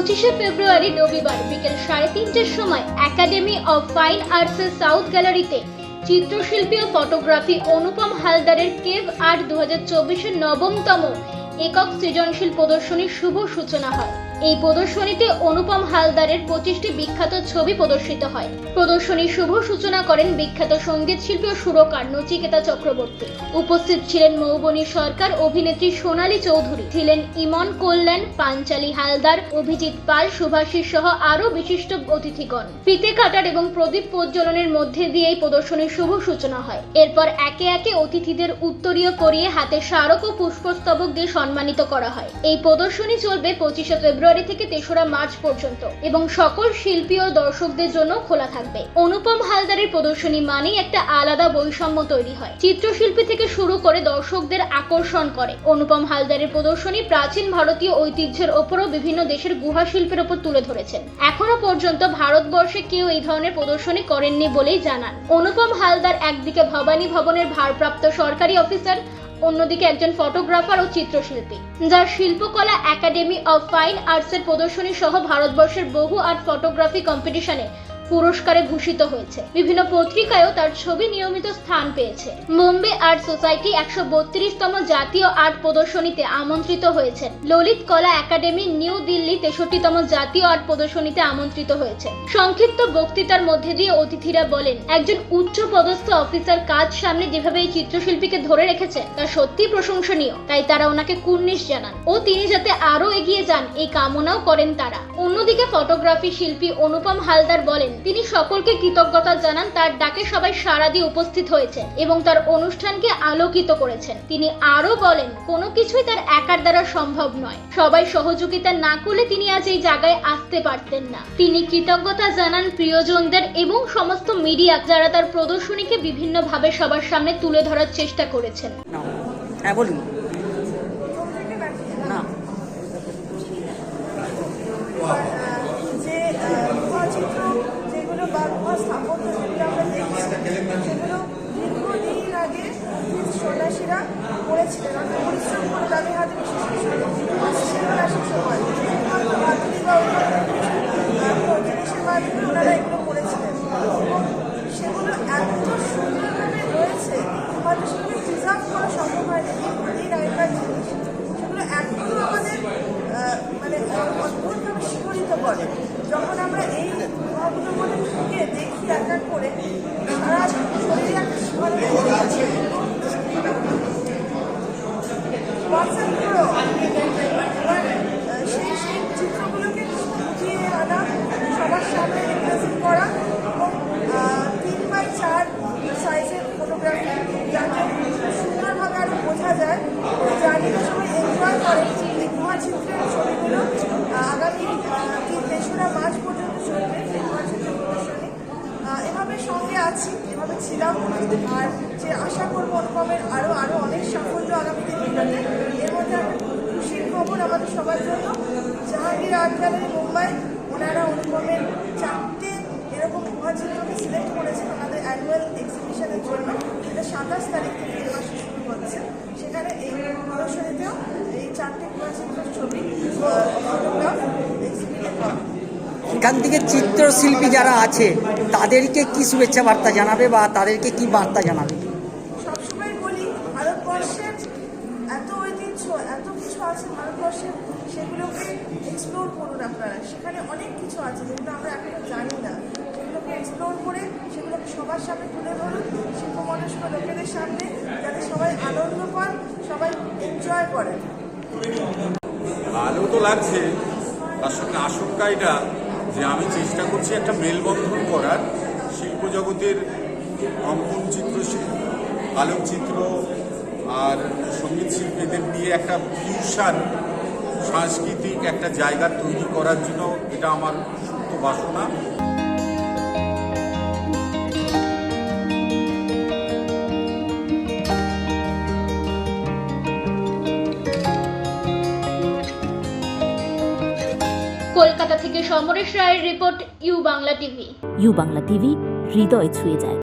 25শে ফেব্রুয়ারি রবিবার বিকেল 3:30টার সময় একাডেমি অফ ফাইন আর্টসের সাউথ গ্যালারিতে চিত্রশিল্পী ও ফটোগ্রাফি অনুপম হালদারের কেভ আর্ট 2024-এর নবমতম একক সৃজনশীল প্রদর্শনীর শুভ সূচনা হয়। এই প্রদর্শনীতে অনুপম হালদারের 25টি বিখ্যাত ছবি প্রদর্শিত হয়। প্রদর্শনীর শুভ সূচনা করেন বিখ্যাত সঙ্গীত শিল্পী ও সুরকার নচিকেতা চক্রবর্তী। উপস্থিত ছিলেন মৌবনী সরকার, অভিনেত্রী সোনালী চৌধুরী, ছিলেন ইমন কল্যাণ, পাঞ্চালী হালদার, অভিজিৎ পাল, শুভাশিস সহ আরও বিশিষ্ট অতিথিগণ। ফিতে কাটার এবং প্রদীপ প্রজ্বলনের মধ্যে দিয়ে এই প্রদর্শনীর শুভ সূচনা হয়। এরপর একে একে অতিথিদের উত্তরীয় করিয়ে হাতে স্মারক ও পুষ্পস্তবক দিয়ে সম্মানিত করা হয়। এই প্রদর্শনী চলবে 25শে ফেব্রুয়ারি থেকে 3রা মার্চ পর্যন্ত এবং সকল শিল্পী ও দর্শকদের জন্য খোলা থাকবে। অনুপম হালদারের প্রদর্শনী মানেই একটা আলাদা বৈষম্য তৈরি হয়। চিত্রশিল্পী থেকে শুরু করে দর্শকদের আকর্ষণ করে। অনুপম হালদারের প্রদর্শনী প্রাচীন ভারতীয় ঐতিহ্যের ওপরও বিভিন্ন দেশের গুহা শিল্পের ওপর তুলে ধরেছেন। এখনো পর্যন্ত ভারতবর্ষে কেউ এই ধরনের প্রদর্শনী করেননি বলেই জানান। অনুপম হালদার একদিকে ভবানী ভবনের ভারপ্রাপ্ত সরকারি অফিসার, অন্যদিকে একজন ফটোগ্রাফার ও চিত্রশিল্পী, যার শিল্পকলা একাডেমি অফ ফাইন আর্টসের প্রদর্শনী সহ ভারতবর্ষের বহু আর্ট ফটোগ্রাফি কম্পিটিশনে পুরস্কারে ভূষিত হয়েছে। বিভিন্ন পত্রিকায়ও তার ছবি নিয়মিত স্থান পেয়েছে। বোম্বে আর্ট সোসাইটি 132তম জাতীয় আর্ট প্রদর্শনীতে আমন্ত্রিত হয়েছেন। ললিত কলা একাডেমি নিউ দিল্লি 63তম জাতীয় আর্ট প্রদর্শনীতে আমন্ত্রিত হয়েছে। সংক্ষিপ্ত বক্তৃতার মধ্যে দিয়ে অতিথিরা বলেন, একজন উচ্চ পদস্থ অফিসার কাজ সামনে যেভাবে এই চিত্রশিল্পীকে ধরে রেখেছে তা সত্যি প্রশংসনীয়। তাই তারা ওনাকে কুর্নিশ জানান ও তিনি যাতে আরো এগিয়ে যান এই কামনাও করেন তারা। অন্যদিকে ফটোগ্রাফি শিল্পী অনুপম হালদার বলেন, তিনি সকলকে কৃতজ্ঞতা জানান তার ডাকে সবাই সাড়া দিয়ে উপস্থিত হয়েছে এবং তার অনুষ্ঠানকে আলোকিত করেছেন। তিনি আরো বলেন, কোনো কিছুই তার একার দ্বারা সম্ভব নয়। সবাই সহযোগিতা না করলে তিনি আজ এই জায়গায় আসতে পারতেন না। তিনি কৃতজ্ঞতা জানান প্রিয়জনদের এবং সমস্ত মিডিয়া যারা তার প্রদর্শনীকে বিভিন্নভাবে সবার সামনে তুলে ধরার চেষ্টা করেছেন। হ্যাঁ বলুন। না যেগুলো বাংলা স্থাপত্য যেগুলো আমরা দেখছি সেগুলো দীর্ঘদিন আগে সন্ন্যাসীরা করেছিলেন। অনেক পরিশ্রম করে তাদের হাতে সেগুলো আসার সময় জিনিসের মাধ্যমে ওনারা এগুলো করেছিলেন এবং সেগুলো এত সুন্দরভাবে রয়েছে, হয়তো সেগুলো প্রিজার্ভ করা সম্ভব হয়নি। দীর্ঘদিন আগেকার জিনিস সেগুলো এখনো আমাদের মানে অদ্ভুতভাবে শিহরিত করে। যখন আমরা এই গুহাগুলোর মধ্যে ঢুকে দেখি এক এক করে, সারা শরীরে একটা শিহরণ আছে। সেই চিত্রগুলোকে ফুটিয়ে আনা, সবার সামনে রিপ্রেজেন্ট করা এবং 3x4 সাইজের ফটোগ্রাফি যাতে সুন্দরভাবে আরো বোঝা যায়। জার্নিটা সবাই এনজয় করে। এই গুহা চিত্রের ছবিগুলো আগামী 3রা মার্চ পর্যন্ত চলবে গুহা চিত্র প্রদর্শনী। এভাবে সঙ্গে আছি, এভাবে ছিলাম, আর যে আশা করবো অনুপমের আরো অনেক সাফল্য আগামী দিনগুলোতে। এর মধ্যে একটা খুশির খবর আমাদের সবার জন্য, জাহাঙ্গীর আর্ট গ্যালারি মুম্বাই ওনারা অনুপমের 4টে এরকম গুহা চিত্রকে সিলেক্ট করেছেন ওনাদের অ্যানুয়াল এক্সিবিশনের জন্য। এটা 27 তারিখ থেকে এই মাসে শুরু হচ্ছে। সেখানে এই প্রদর্শনীতেও এই 4টে গুহা চিত্রের ছবি ফটোগ্রাফ এক্সিবিট হবে। এখান থেকে চিত্রশিল্পী যারা আছে তাদেরকে কি শুভেচ্ছা বার্তা জানাবে বা তাদেরকে কি বার্তা জানাবে? সবসময় বলি, ভারতবর্ষের এত ঐতিহ্য, এত কিছু আছে ভারতবর্ষের, সেগুলোকে এক্সপ্লোর করুন আপনারা। সেখানে অনেক কিছু আছে যেগুলো আমরা এখনো জানি না। সেগুলোকে এক্সপ্লোর করে সেগুলোকে সবার সামনে তুলে ধরুন, শিল্পমনস্ক লোকেদের সামনে, যাতে সবাই আনন্দ পান, সবাই এনজয় করেন। ভালো তো লাগছে, তার সঙ্গে আশঙ্কা এটা যে আমি চেষ্টা করছি একটা মেলবন্ধন করার শিল্প জগতের অঙ্কন চিত্রশিল্প, আলোকচিত্র আর সঙ্গীত শিল্পীদের নিয়ে একটা ফিউশন সাংস্কৃতিক একটা জায়গা তৈরি করার জন্য এটা আমার সুপ্ত বাসনা। কলকাতা থেকে সমরেশ রায়ের report, U Bangla TV. U Bangla TV, হৃদয় ছুঁয়ে যায়।